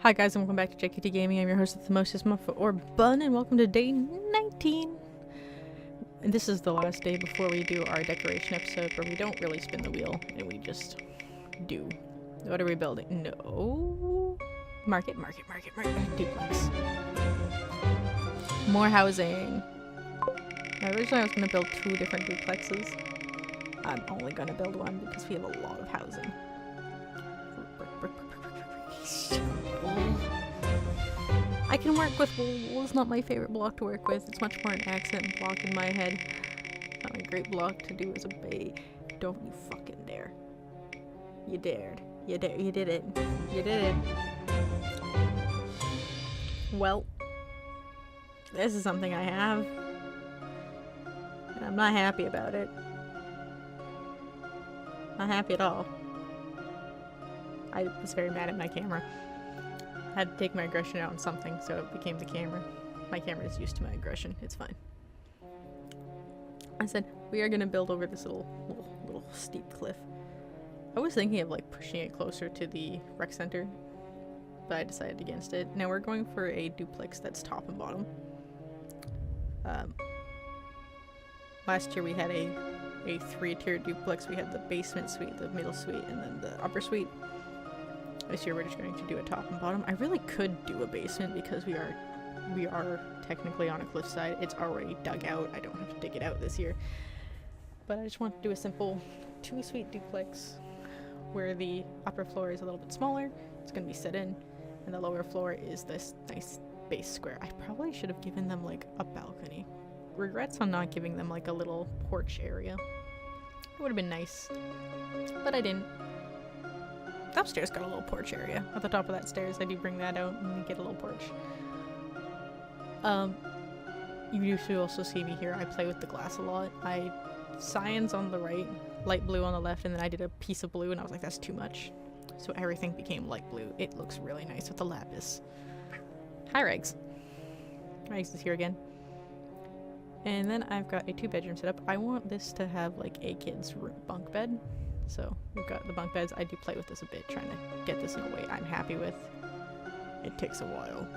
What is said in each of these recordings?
Hi guys, and welcome back to JKT Gaming. I'm your host with the mostest Muffa or Bun, and welcome to day 19. And this is the last day before we do our decoration episode, where we don't really spin the wheel, and we just do. What are we building? No. Market. Duplex. More housing. Originally I was going to build 2 different duplexes. I'm only going to build one because we have a lot of housing. I can work with wool. It's not my favorite block to work with. It's much more an accent block in my head. Not a great block to do as a bait. Don't you fucking dare. You dared. You did it. You did it. Well, this is something I have. And I'm not happy about it. Not happy at all. I was very mad at my camera. I had to take my aggression out on something, so it became the camera. My camera is used to my aggression. It's fine. I said, we are going to build over this little steep cliff. I was thinking of like pushing it closer to the rec center, but I decided against it. Now we're going for a duplex that's top and bottom. Last year we had a 3-tier duplex. We had the basement suite, the middle suite, and then the upper suite. This year we're just going to do a top and bottom. I really could do a basement because we are technically on a cliffside. It's already dug out. I don't have to dig it out this year. But I just want to do a simple 2-suite duplex where the upper floor is a little bit smaller. It's going to be set in, and the lower floor is this nice base square. I probably should have given them like a balcony. Regrets on not giving them like a little porch area. It would have been nice, but I didn't. The upstairs got a little porch area. At the top of that stairs, I do bring that out and get a little porch. You usually also see me here. I play with the glass a lot. Cyan's on the right, light blue on the left, and then I did a piece of blue and I was like, that's too much. So everything became light blue. It looks really nice with the lapis. Hi, Regs. Regs is here again. And then I've got a 2-bedroom setup. I want this to have like a kid's bunk bed. So we've got the bunk beds. I do play with this a bit, trying to get this in a way I'm happy with. It takes a while.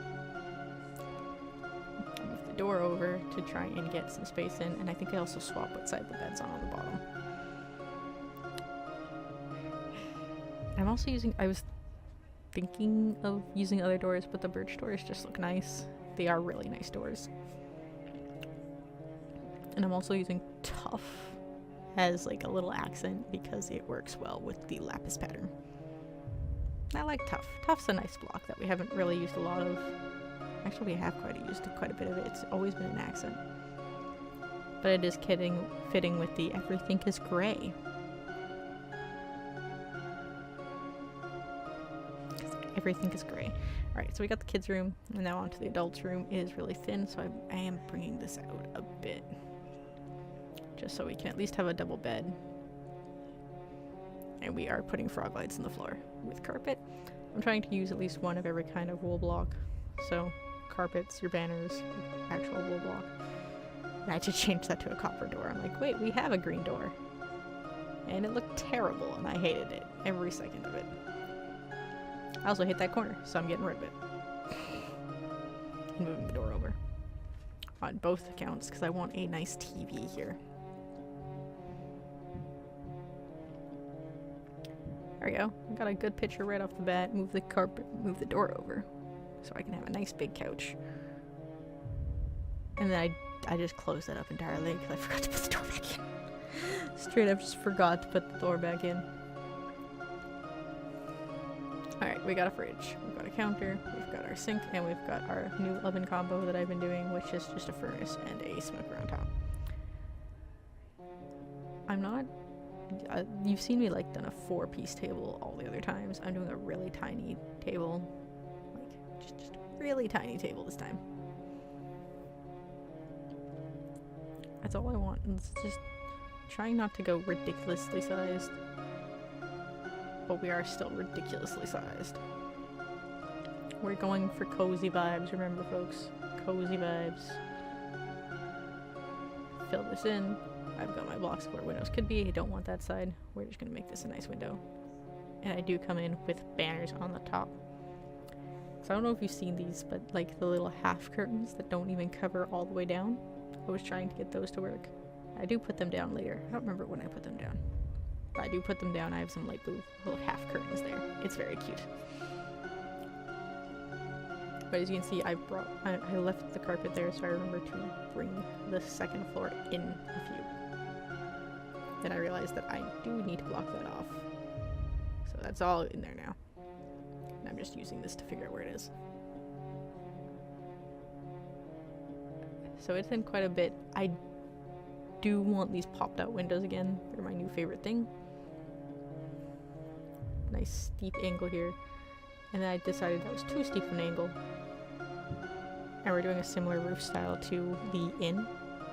I move the door over to try and get some space in, and I think I also swap what side the bed's on the bottom. I'm also I was thinking of using other doors, but the birch doors just look nice. They are really nice doors. And I'm also using tough as like a little accent because it works well with the lapis pattern. I like tough. Tough's a nice block that we haven't really used a lot of. Actually, we have used quite a bit of it. It's always been an accent. But it is fitting with the everything is gray. Everything is gray. Alright, so we got the kids' room, and now onto the adults' room. It is really thin, so I am bringing this out a bit. Just so we can at least have a double bed. And we are putting frog lights in the floor with carpet. I'm trying to use at least one of every kind of wool block. So, carpets, your banners, actual wool block. And I had to change that to a copper door. I'm like, wait, we have a green door. And it looked terrible, and I hated it. Every second of it. I also hate that corner, so I'm getting rid of it. And moving the door over. On both accounts, because I want a nice TV here. There we go. I got a good picture right off the bat. Move the carpet, move the door over, so I can have a nice big couch. And then I just closed that up entirely because I forgot to put the door back in. Straight up just forgot to put the door back in. Alright, we got a fridge, we've got a counter, we've got our sink, and we've got our new oven combo that I've been doing, which is just a furnace and a smoker on top. I'm not... you've seen me like done a 4-piece table all the other times. I'm doing a really tiny table. Like, just a really tiny table this time. That's all I want. It's just trying not to go ridiculously sized. But we are still ridiculously sized. We're going for cozy vibes, remember folks? Cozy vibes. Fill this in. I've got my blocks where windows could be. I don't want that side. We're just going to make this a nice window. And I do come in with banners on the top. I don't know if you've seen these, but like the little half curtains that don't even cover all the way down. I was trying to get those to work. I do put them down later. I don't remember when I put them down. But I do put them down. I have some light blue little half curtains there. It's very cute. But as you can see, I left the carpet there, so I remember to bring the second floor in a few. Then I realized that I do need to block that off. So that's all in there now. And I'm just using this to figure out where it is. So it's in quite a bit. I do want these popped out windows again. They're my new favorite thing. Nice steep angle here. And then I decided that was too steep of an angle. And we're doing a similar roof style to the inn,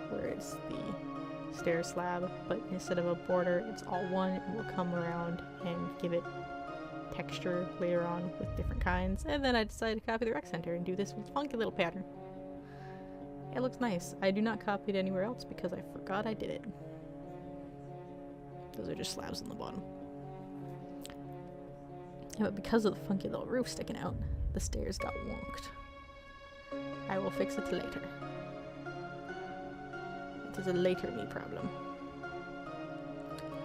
where it's the stair slab, but instead of a border, it's all one, and we'll come around and give it texture later on with different kinds. And then I decided to copy the rec center and do this funky little pattern. It looks nice. I do not copy it anywhere else because I forgot I did it. Those are just slabs on the bottom. Yeah, but because of the funky little roof sticking out, the stairs got wonked. I will fix it later. It is a later me problem.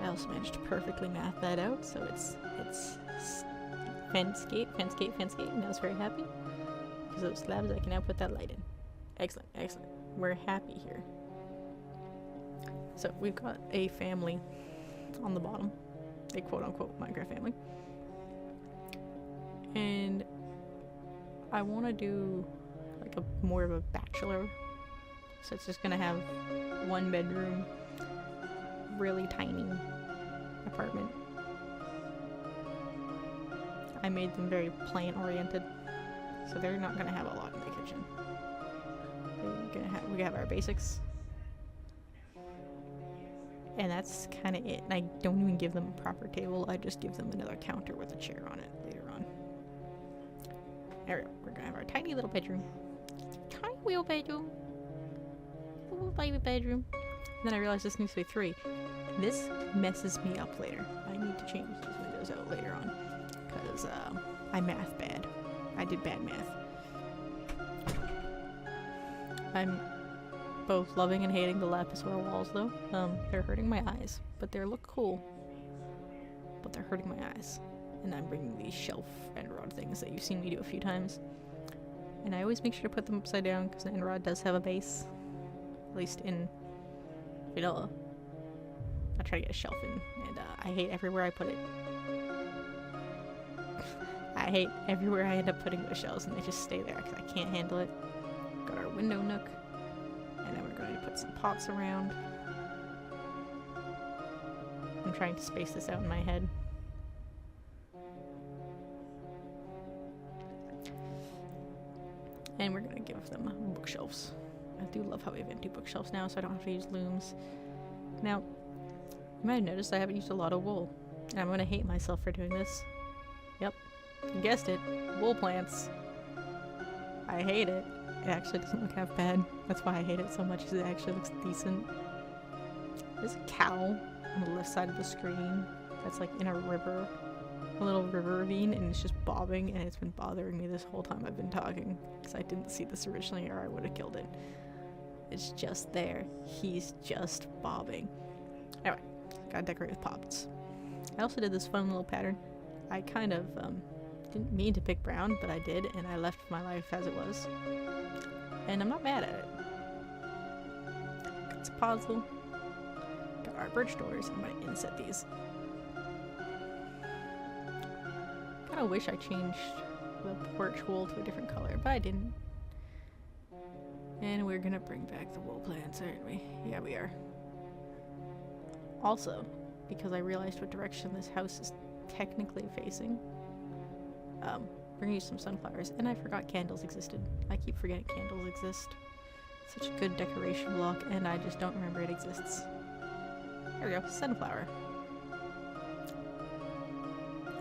I also managed to perfectly math that out, so it's fence gate, and I was very happy. Because of those slabs, I can now put that light in. Excellent, excellent. We're happy here. So we've got a family on the bottom, a quote-unquote Minecraft family. And I want to do like a more of a bachelor, so it's just gonna have one bedroom, really tiny apartment. I made them very plant oriented, so they're not gonna have a lot in the kitchen. We have our basics, and that's kind of it. And I don't even give them a proper table. I just give them another counter with a chair on it later on. There we go. We're gonna have our tiny little bedroom. Tiny little bedroom. Little baby bedroom. And then I realized this needs to be 3. This messes me up later. I need to change these windows out later on. Because I math bad. I did bad math. I'm both loving and hating the Lapis walls though. They're hurting my eyes. But they look cool. But they're hurting my eyes. And I'm bringing these shelf end rod things that you've seen me do a few times. And I always make sure to put them upside down because the end rod does have a base. At least in vanilla. I try to get a shelf in, and I hate everywhere I put it. I hate everywhere I end up putting the shelves, and they just stay there because I can't handle it. Got our window nook, and then we're going to put some pots around. I'm trying to space this out in my head. And we're going to give them bookshelves. I do love how we have empty bookshelves now, so I don't have to use looms. Now, you might have noticed I haven't used a lot of wool. And I'm going to hate myself for doing this. Yep, you guessed it. Wool plants. I hate it. It actually doesn't look half bad. That's why I hate it so much, because it actually looks decent. There's a cow on the left side of the screen that's like in a river. A little river ravine, and it's just bobbing, and it's been bothering me this whole time I've been talking, because I didn't see this originally or I would have killed it. It's just there. He's just bobbing. Anyway, gotta decorate with pops. I also did this fun little pattern. I kind of didn't mean to pick brown, but I did, and I left my life as it was. And I'm not mad at it. Got some puzzle. Got our birch doors. I'm gonna inset these. I kinda wish I changed the porch wool to a different color, but I didn't. And we're gonna bring back the wool plants, aren't we? Yeah, we are. Also, because I realized what direction this house is technically facing, we're gonna use some sunflowers, and I forgot candles existed. I keep forgetting candles exist. Such a good decoration block, and I just don't remember it exists. There we go, sunflower.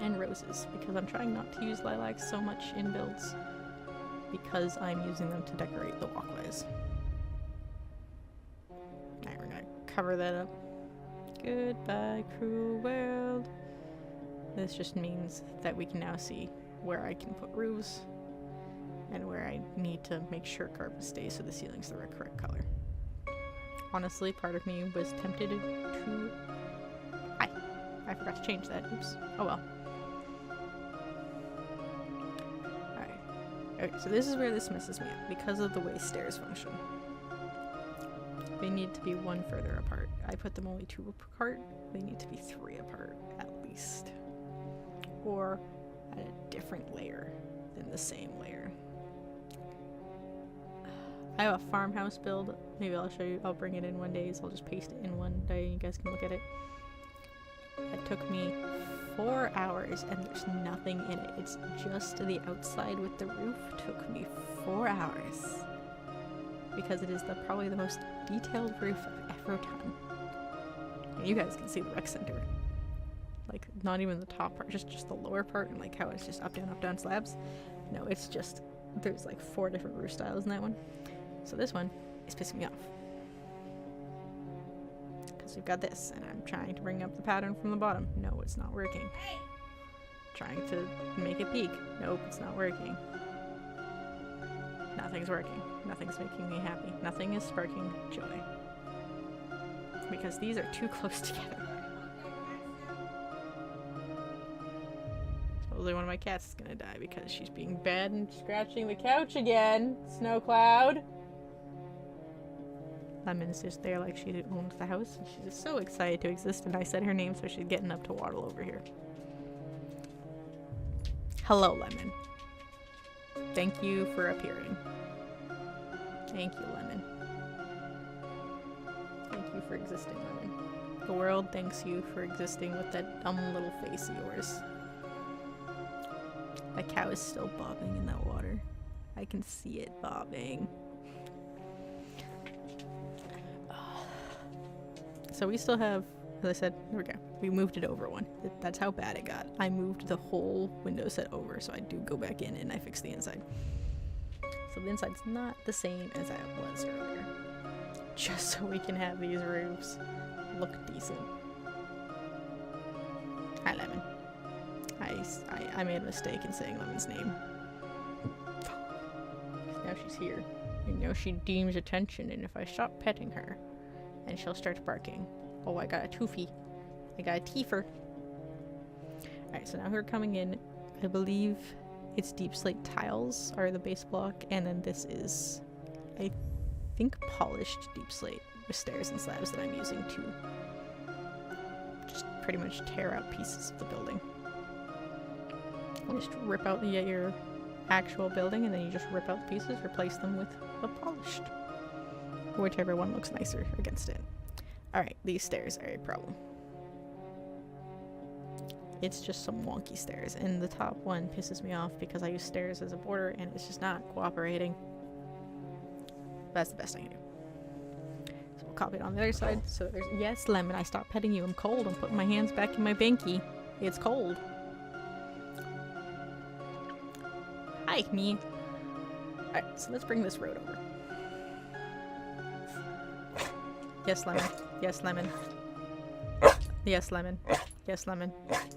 And roses, because I'm trying not to use lilacs so much in builds, because I'm using them to decorate the walkways. Alright, we're gonna cover that up. Goodbye, cruel world. This just means that we can now see where I can put roofs, and where I need to make sure carpet stays so the ceiling's the correct color. Honestly, part of me was tempted to... I forgot to change that. Oops. Oh well. Alright. Okay, so this is where this messes me up, because of the way stairs function. They need to be one further apart. I put them only 2 apart. They need to be 3 apart, at least. Or at a different layer than the same layer. I have a farmhouse build. Maybe I'll show you. I'll bring it in one day, so I'll just paste it in one day and you guys can look at it. It took me 4 hours and there's nothing in it. It's just the outside with the roof. Took me 4 hours. Because it is probably the most detailed roof I've ever done. And you guys can see the rec center. Like, not even the top part, just the lower part, and like how it's just up, down slabs. No, it's just, there's like 4 different roof styles in that one. So this one is pissing me off. Because we've got this, and I'm trying to bring up the pattern from the bottom. No, it's not working. Trying to make it peak. Nope, it's not working. Nothing's working. Nothing's making me happy. Nothing is sparking joy. Because these are too close together. Supposedly one of my cats is gonna die because she's being bad and scratching the couch again. Snow Cloud. Lemon's just there like she owns the house, and she's just so excited to exist, and I said her name, so she's getting up to waddle over here. Hello, Lemon. Thank you for appearing. Thank you, Lemon. Thank you for existing, Lemon. The world thanks you for existing with that dumb little face of yours. That cow is still bobbing in that water. I can see it bobbing. So we still have, as I said, there we go. We moved it over one. That's how bad it got. I moved the whole window set over, so I do go back in and I fix the inside. So the inside's not the same as it was earlier. Just so we can have these roofs look decent. Hi, Lemon. I made a mistake in saying Lemon's name. Now she's here. And now she deems attention, and if I stop petting her, and she'll start barking. Oh, I got a toofy. I got a teefer. Alright, so now we're coming in. I believe it's deep slate tiles are the base block, and then this is, I think, polished deep slate with stairs and slabs that I'm using to just pretty much tear out pieces of the building. You just rip out your actual building, and then you just rip out the pieces, replace them with a polished. Whichever one looks nicer against it. Alright, these stairs are a problem. It's just some wonky stairs, and the top one pisses me off because I use stairs as a border and it's just not cooperating. That's the best I can do. So we'll copy it on the other side. So there's, yes, Lemon, I stopped petting you. I'm cold. I'm putting my hands back in my banky. It's cold. Hi, me. Alright, so let's bring this road over. Yes, Lemon. Yes, Lemon. Yes, Lemon. Yes, Lemon.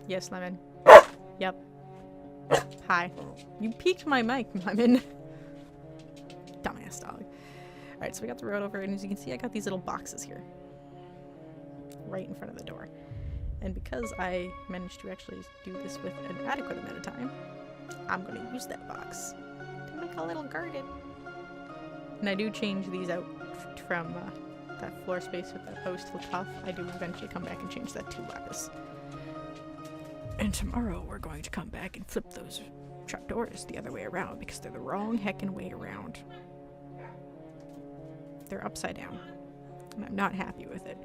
Yes, Lemon. Yep. Hi. You peeked my mic, Lemon. Dumbass dog. Alright, so we got the road over, and as you can see, I got these little boxes here. Right in front of the door. And because I managed to actually do this with an adequate amount of time, I'm going to use that box to make a little garden. And I do change these out from that floor space with that post to the top. I do eventually come back and change that to Lapis. And tomorrow we're going to come back and flip those trapdoors the other way around because they're the wrong heckin' way around. They're upside down. And I'm not happy with it.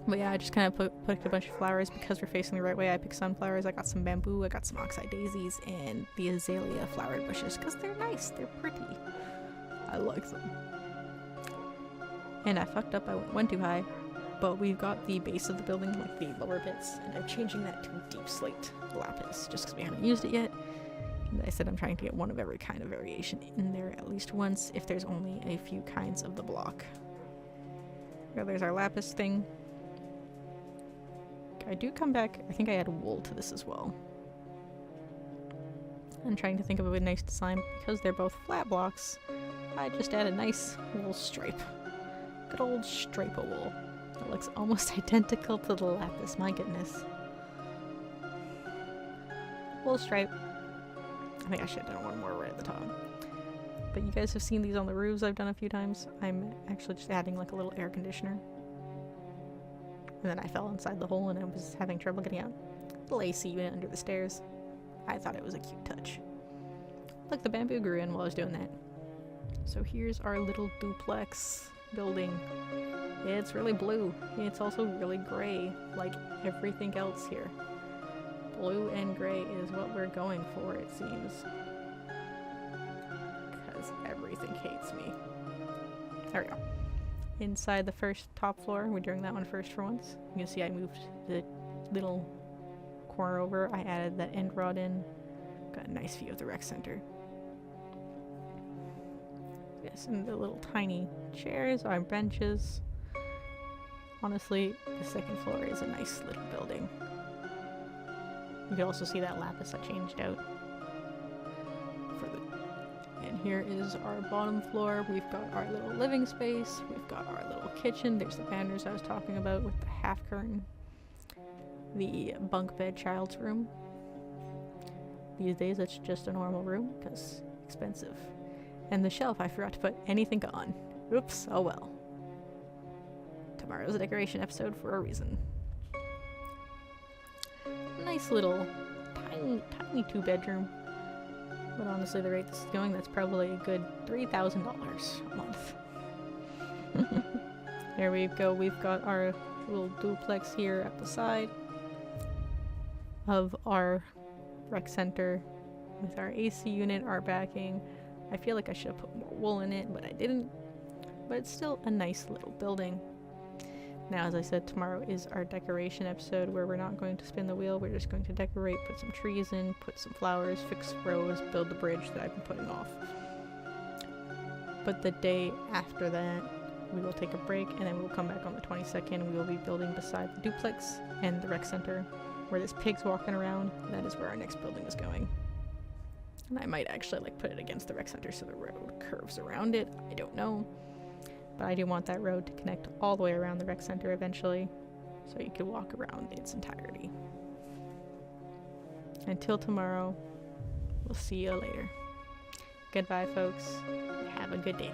But yeah, I just kind of picked a bunch of flowers because we're facing the right way. I picked sunflowers, I got some bamboo, I got some oxeye daisies, and the azalea flowered bushes because they're nice, they're pretty. I like them. And I fucked up, I went too high, but we've got the base of the building, like the lower bits, and I'm changing that to deep slate lapis, just because we haven't used it yet. And I said I'm trying to get one of every kind of variation in there at least once, if there's only a few kinds of the block. Here, there's our lapis thing. I do come back, I think I add wool to this as well. I'm trying to think of a nice design. Because they're both flat blocks, I just add a nice wool stripe. Good old stripe of wool. It looks almost identical to the Lapis, my goodness. Wool stripe. I think I should have done one more right at the top. But you guys have seen these on the roofs I've done a few times. I'm actually just adding like a little air conditioner. And then I fell inside the hole and I was having trouble getting out. Little AC unit under the stairs. I thought it was a cute touch. Look, the bamboo grew in while I was doing that. So here's our little duplex building. It's really blue. It's also really gray, like everything else here. Blue and gray is what we're going for, it seems. Because everything hates me. There we go. Inside the first top floor, we're doing that one first for once. You can see I moved the little corner over. I added that end rod in. Got a nice view of the rec center. Yes, and the little tiny chairs are benches. Honestly, the second floor is a nice little building. You can also see that Lapis I changed out. And here is our bottom floor. We've got our little living space. We've got our little kitchen. There's the banners I was talking about with the half curtain. The bunk bed child's room. These days it's just a normal room because expensive. And the shelf I forgot to put anything on. Oops, oh well. Tomorrow's a decoration episode for a reason. Nice little tiny 2-bedroom. But honestly, the rate this is going, that's probably a good $3,000 a month. There we go. We've got our little duplex here at the side of our rec center with our AC unit, our backing. I feel like I should have put more wool in it, but I didn't. But it's still a nice little building. Now, as I said, tomorrow is our decoration episode where we're not going to spin the wheel. We're just going to decorate, put some trees in, put some flowers, fix rows, build the bridge that I've been putting off. But the day after that, we will take a break and then we'll come back on the 22nd. We will be building beside the duplex and the rec center where this pig's walking around. That is where our next building is going. And I might actually like put it against the rec center so the road curves around it. I don't know. But I do want that road to connect all the way around the rec center eventually, so you can walk around its entirety. Until tomorrow, we'll see you later. Goodbye, folks. Have a good day.